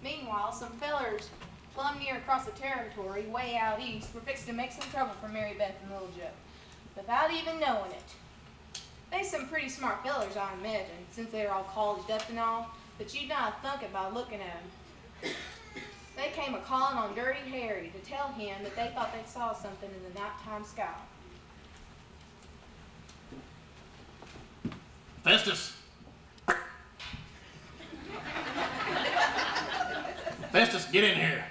Meanwhile, some fellers plumb near across the territory, way out east, were fixed to make some trouble for Mary Beth and Little Joe, without even knowing it. They some pretty smart fellers, I imagine, since they're all colleged up and all, but you'd not thunk it by looking at 'em. They came a-calling on Dirty Harry to tell him that they thought they saw something in the nighttime sky. Festus! Festus, get in here.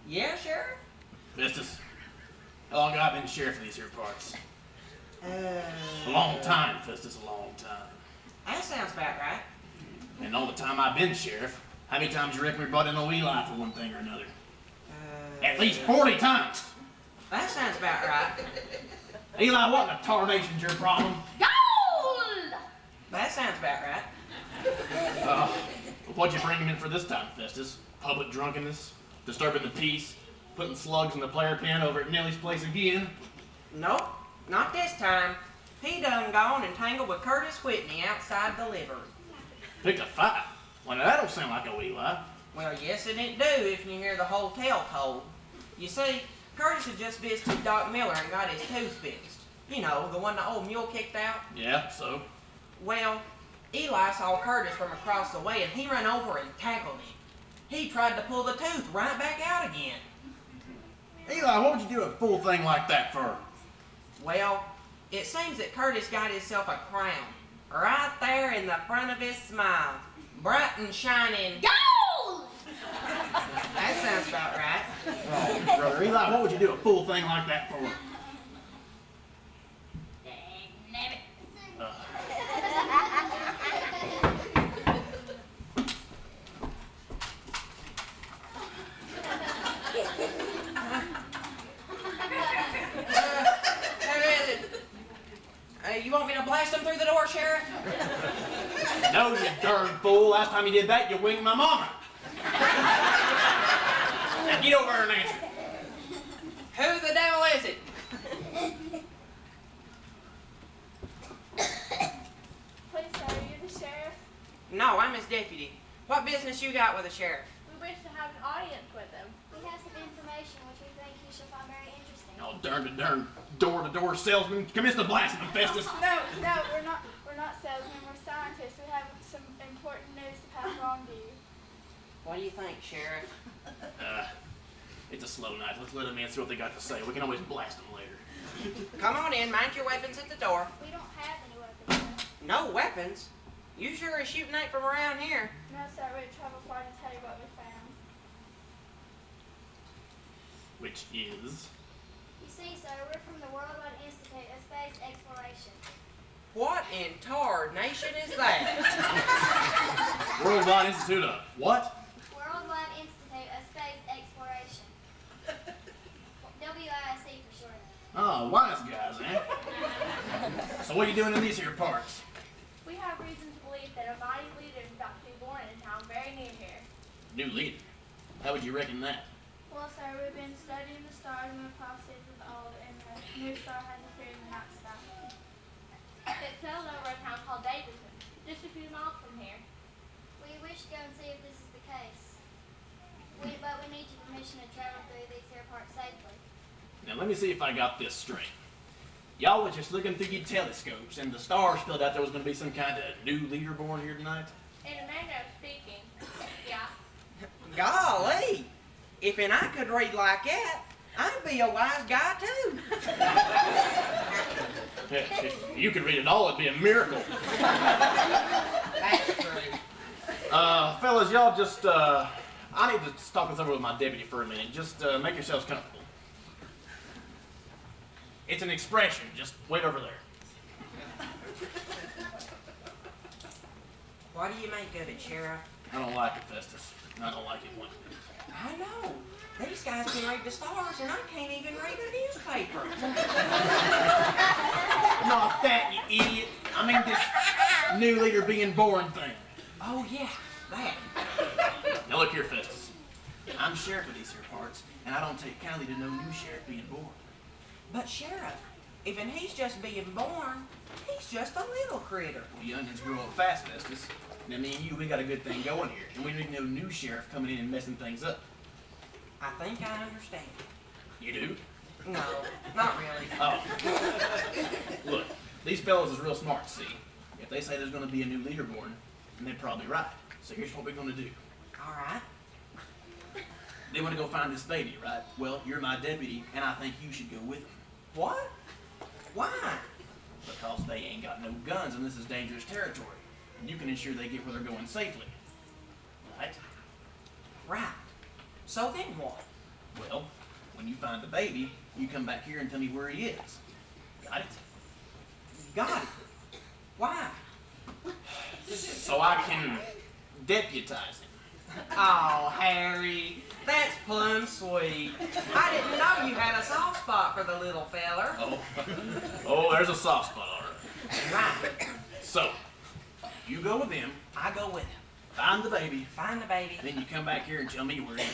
Yeah, Sheriff? Festus, how long have I been sheriff of these here parts? A long time, Festus, a long time. That sounds about right. And all the time I've been sheriff, how many times you reckon we brought in old Eli for one thing or another? At least 40 times. That sounds about right. Eli, what in the tarnation's your problem? Gold! That sounds about right. What'd you bring him in for this time, Festus? Public drunkenness? Disturbing the peace? Putting slugs in the player pen over at Nellie's place again? Nope, not this time. He done gone and tangled with Curtis Whitney outside the livery. Picked a fight? Well, now that don't sound like old Eli. Well, yes, it didn't do if you hear the whole tale told. You see, Curtis had just visited Doc Miller and got his tooth fixed. You know, the one the old mule kicked out. Yeah, so? Well, Eli saw Curtis from across the way and he ran over and tackled him. He tried to pull the tooth right back out again. Eli, what would you do a fool thing like that for? Well, it seems that Curtis got himself a crown, right there in the front of his smile, bright and shining. Gold! That sounds about right. Oh, brother Eli, what would you do a fool thing like that for? You want me to blast him through the door, Sheriff? No, you darn fool. Last time you did that, you winged my mama. Now get over here and answer. Who the devil is it? Please, sir, are you the sheriff? No, I'm his deputy. What business you got with the sheriff? We wish to have an audience with him. We have some information which we think you shall find very interesting. Oh, darn door-to-door salesman. Commence the blasting of Festus. No, we're not salesmen, we're scientists. We have some important news to pass along to you. What do you think, Sheriff? It's a slow night. Let's let them answer what they got to say. We can always blast them later. Come on in, mind your weapons at the door. We don't have any weapons, sir. No weapons? You sure as shooting ain't from around here. No, sir, we traveled far to tell you what we found. Which is? You see, sir, we're from the Worldwide Institute of Space Exploration. What in tarnation is that? Worldwide Institute of what? Worldwide Institute of Space Exploration. WISE for short. Oh, wise guys, eh? So what are you doing in these here parts? We have reason to believe that a mighty leader is about to be born in a town very near here. New leader. How would you reckon that? Well, sir, we've been studying the stars and the prophecies of old, and a new star has appeared in the night sky. It sailed over a town called Davidson, just a few miles from here. We wish to go and see if this is the case. But we need your permission to travel through these here parts safely. Now let me see if I got this straight. Y'all was just looking through your telescopes and the stars spelled out there was going to be some kind of new leader born here tonight? In a manner of speaking, yeah. Golly! If I could read like that, I'd be a wise guy too. If you could read it all, it'd be a miracle. That's true. Fellas, y'all just, I need to talk this over with my deputy for a minute. Just make yourselves comfortable. It's an expression. Just wait over there. What do you make of it, Sheriff? I don't like it, Festus. I don't like it one bit. I know. These guys can read the stars and I can't even read a newspaper. Not that, you idiot. I mean this new leader being born thing. Oh yeah, that. Now look here, Festus. I'm sheriff of these here parts, and I don't take kindly to no new sheriff being born. But Sheriff, Even he's just being born, he's just a little critter. Well, youngins grow up fast, Festus. And me and you, we got a good thing going here. And we need no new sheriff coming in and messing things up. I think I understand. You do? No, not really. Oh. Look, these fellows is real smart, see? If they say there's going to be a new leader born, then they're probably right. So here's what we're going to do. All right. They want to go find this baby, right? Well, you're my deputy, and I think you should go with them. What? Why? Because they ain't got no guns, and this is dangerous territory. And you can ensure they get where they're going safely. Right? Right. So then what? Well, when you find the baby, you come back here and tell me where he is. Got it? Got it. Why? So I can deputize him. Oh, Harry, that's plumb sweet. I didn't know you had a soft spot for the little feller. Oh, there's a soft spot, all right. Right. So, you go with him, I go with him. find the baby, Find the baby, and then you come back here and tell me where he is.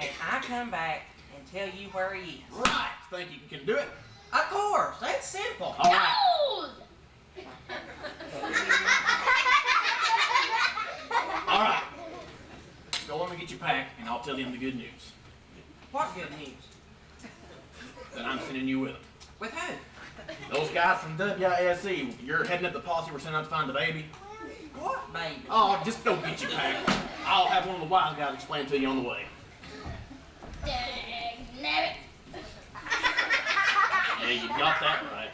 and I come back and tell you where he is. Right. Think you can do it? Of course, that's simple. All right. All right. Go on and get your pack, and I'll tell them the good news. What good news? That I'm sending you with them. With who? Those guys from WSC, you're heading up the posse we're sending out to find the baby. What baby? Oh, just go get your pack. I'll have one of the wise guys explain to you on the way. Dang-nabbit. Yeah, you got that right.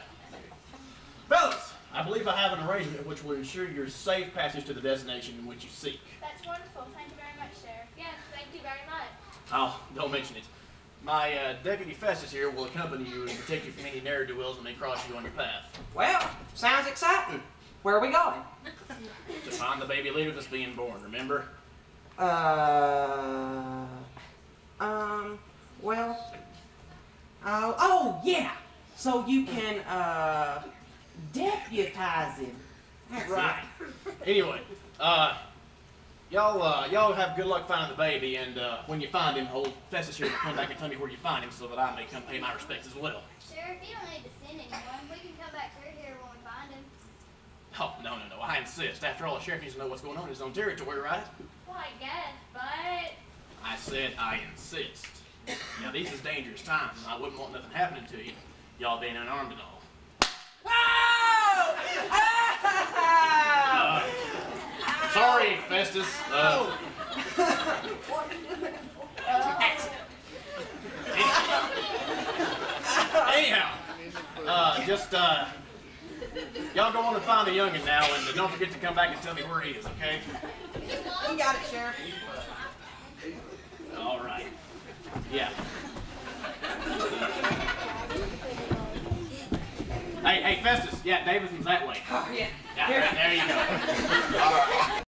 Fellas, I believe I have an arrangement which will ensure your safe passage to the destination in which you seek. That's wonderful. Thank you very much, Sheriff. Yes, thank you very much. Oh, don't mention it. My deputy Festus here will accompany you and protect you from any ne'er-do-wells when they cross you on your path. Well, sounds exciting. Where are we going? To find the baby leader that's being born, remember? Well, oh, yeah. So you can, deputize him. That's Right. Anyway, y'all have good luck finding the baby, and when you find him, old Festus here will come back and tell me where you find him so that I may come pay my respects as well. Sheriff, you don't need to send anyone. We can come back through here when we find him. Oh, no, I insist. After all, the sheriff needs to know what's going on in his own territory, right? Well, I guess, but I said I insist. Now, these is dangerous times, and I wouldn't want nothing happening to you, y'all being unarmed and all. Oh! Sorry, Festus. Anyhow, y'all go on and find the youngin' now, and don't forget to come back and tell me where he is, okay? You got it, Sheriff. All right. Yeah. Hey, Festus. Yeah, Davidson's that way. Oh, yeah. Yeah, there you go. All right.